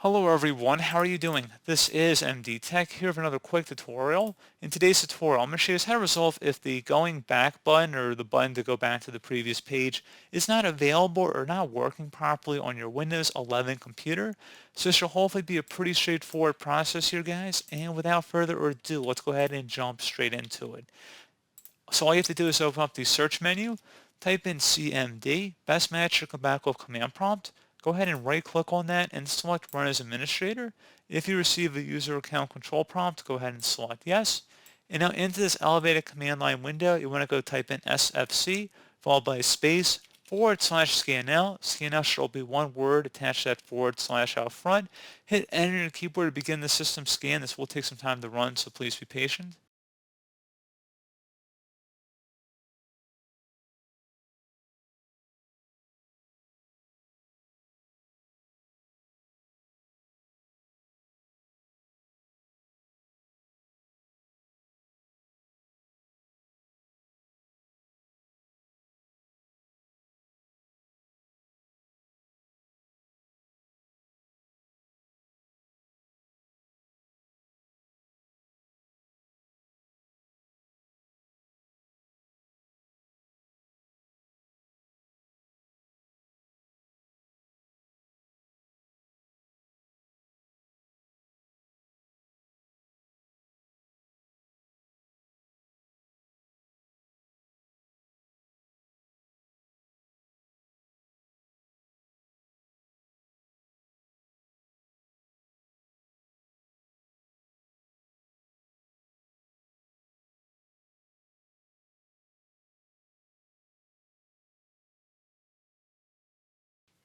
Hello everyone, how are you doing? This is MD Tech here with another quick tutorial. In today's tutorial, I'm going to show you how to resolve if the going back button or the button to go back to the previous page is not available or not working properly on your Windows 11 computer. So this should hopefully be a pretty straightforward process here, guys. And without further ado, let's go ahead and jump straight into it. So all you have to do is open up the search menu, type in CMD, best match should come back with command prompt. Go ahead and right click on that and select run as administrator. If you receive a user account control prompt, go ahead and select yes. And now into this elevated command line window, you want to go type in SFC followed by a space /scanl. Scanl should be one word attached to that / out front. Hit enter on your keyboard to begin the system scan. This will take some time to run, so please be patient.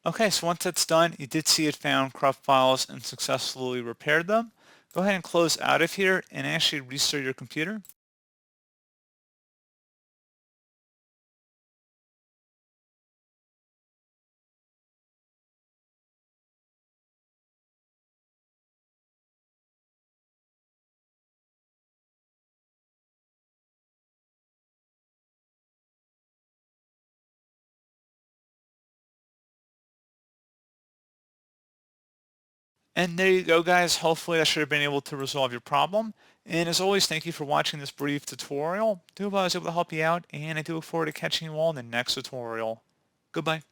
Okay, so once that's done, you did see it found corrupt files and successfully repaired them. Go ahead and close out of here and actually restart your computer. And there you go, guys. Hopefully I should have been able to resolve your problem. And as always, thank you for watching this brief tutorial. I do hope I was able to help you out, and I do look forward to catching you all in the next tutorial. Goodbye.